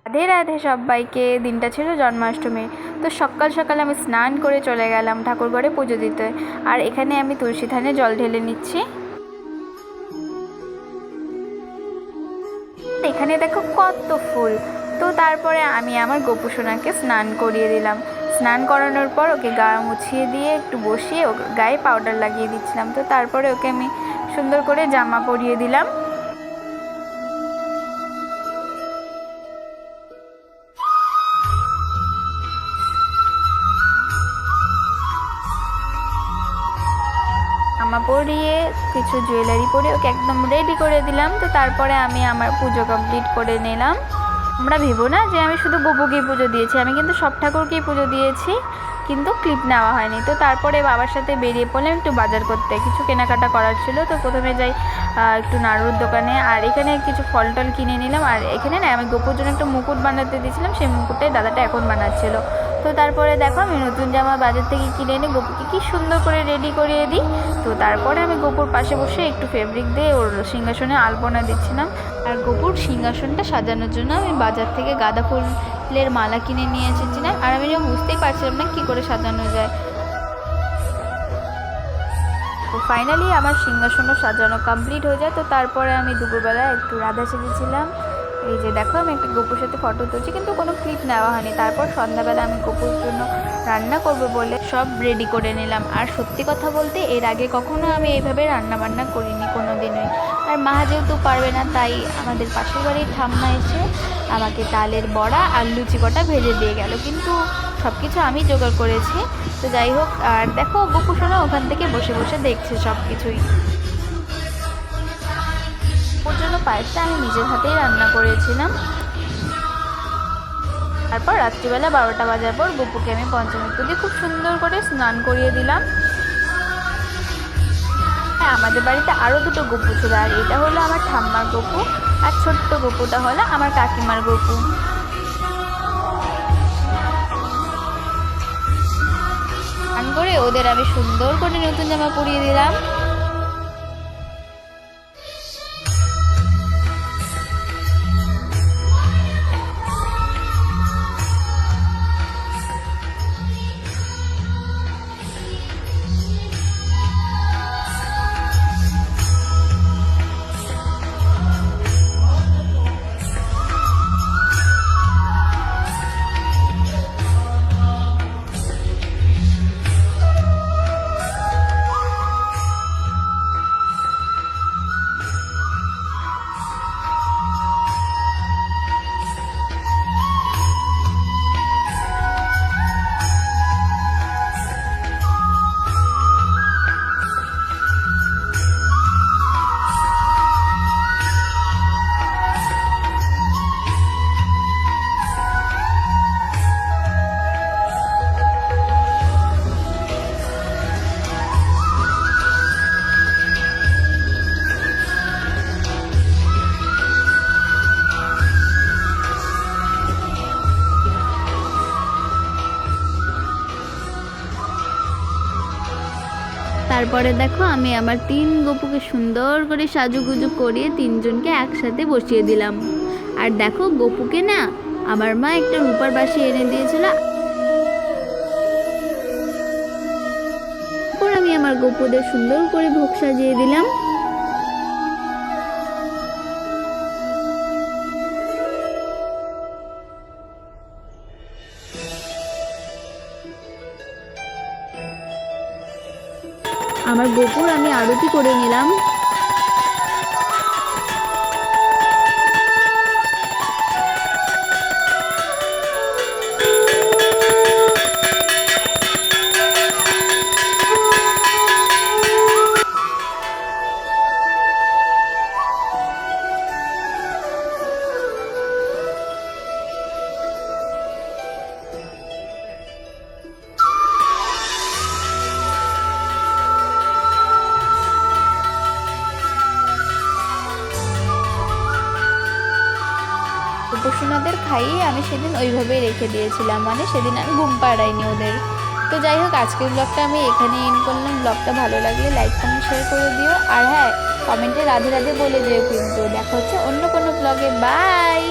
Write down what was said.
রাধে রাধে সবাইকে। দিনটা ছিল জন্মাষ্টমী। তো সকাল সকাল আমি স্নান করে চলে গেলাম ঠাকুরঘরে পুজো দিতে। আর এখানে আমি তুলসী থানে জল ঢেলে নিচ্ছি। এখানে দেখো কত ফুল। তো তারপরে আমি আমার গোপু সোনাকে স্নান করিয়ে দিলাম। স্নান করানোর পর ওকে গা মুছিয়ে দিয়ে একটু বসিয়ে ওকে গায়ে পাউডার লাগিয়ে দিচ্ছিলাম। তো তারপরে ওকে আমি সুন্দর করে জামা পরিয়ে দিলাম। জামা পরিয়ে কিছু জুয়েলারি পরে ওকে একদম রেডি করে দিলাম। তো তারপরে আমি আমার পুজো কমপ্লিট করে নিলাম। আমরা ভেবো না যে আমি শুধু গোপুকেই পুজো দিয়েছি, আমি কিন্তু সব ঠাকুরকেই পুজো দিয়েছি, কিন্তু ক্লিপ নেওয়া হয়নি। তো তারপরে বাবার সাথে বেরিয়ে পড়লাম একটু বাজার করতে, কিছু কেনাকাটা করার ছিল। তো প্রথমে যাই একটু নাড়ুর দোকানে, আর এখানে কিছু ফল টল কিনে নিলাম। আর এখানে না আমি গোপুর জন্য একটা মুকুট বানাতে দিয়েছিলাম, সেই মুকুটটাই দাদাটা এখন বানাচ্ছিল। তো তারপরে দেখো আমি নতুন জামা বাজার থেকে কিনে এনে গোপুকে কি সুন্দর করে রেডি করিয়ে দিই। তো তারপরে আমি গোপুর পাশে বসে একটু ফেব্রিক দিয়ে ওর সিংহাসনে আলপনা দিচ্ছিলাম। আর গোপুর সিংহাসনটা সাজানোর জন্য আমি বাজার থেকে গাঁদা ফুলের মালা কিনে নিয়ে এসেছিলাম। আর আমি যখন বুঝতেই পারছিলাম না কী করে সাজানো যায়। তো ফাইনালি আমার সিংহাসনও সাজানো কমপ্লিট হয়ে যায়। তো তারপরে আমি দুপুরবেলা একটু রাধা সেজেছিলাম। এই যে দেখো আমি একটা গোপুর সাথে ফটো তুলছি, কিন্তু কোনো ক্লিপ নেওয়া হয়নি। তারপর সন্ধ্যাবেলা আমি গোপুর জন্য রান্না করবো বলে সব রেডি করে নিলাম। আর সত্যি কথা বলতে এর আগে কখনো আমি এইভাবে রান্না বান্না করিনি কোনো দিনই। আর মা যেহেতু পারবে না, তাই আমাদের পাশের বাড়ির ঠাম্মা এসে আমাকে তালের বড়া আর লুচি কটা ভেজে দিয়ে গেল, কিন্তু সব কিছু আমি জোগাড় করেছি। তো যাই হোক, আর দেখো গোপু সোনা ওখান থেকে বসে বসে দেখছে সব কিছুই। ওর জন্য পায়েসটা আমি নিজের হাতেই রান্না করেছিলাম। তারপর রাত্রিবেলা 12টা বাজার পর গোপুকে আমি পঞ্চমৃত্যু দিয়ে খুব সুন্দর করে স্নান করিয়ে দিলাম। হ্যাঁ, আমাদের বাড়িতে আরও দুটো গোপু ছিল, আর এটা হলো আমার ঠাম্মার গোপু, আর ছোট্ট গোপুটা হলো আমার কাকিমার গোপু। স্নান করে ওদের আমি সুন্দর করে নতুন জামা পরিয়ে দিলাম। তারপরে দেখো আমি আমার 3 গোপুকে সুন্দর করে সাজুগুজু করিয়ে 3জনকে একসাথে বসিয়ে দিলাম। আর দেখো গোপুকে না আমার মা একটা রূপার বাঁশি এনে দিয়েছিল। তারপর আমি আমার গোপুদের সুন্দর করে ভোগ সাজিয়ে দিলাম। আমার গোপুর আমি আরতি করে নিলাম। গোপুসোনাদের খাইয়ে আমি সেদিন ওইভাবেই রেখে দিয়েছিলাম, মানে সেদিন আমি ঘুম পাড়াইনি ওদের। তো যাই হোক, আজকের ব্লগটা আমি এখানে এন্ড করলাম। ব্লগটা ভালো লাগলে লাইক কমেন্ট শেয়ার করে দিও। আর হ্যাঁ, কমেন্টে রাধে রাধে বলে যেও। কিন্তু দেখা হচ্ছে অন্য কোনো ব্লগে। বাই।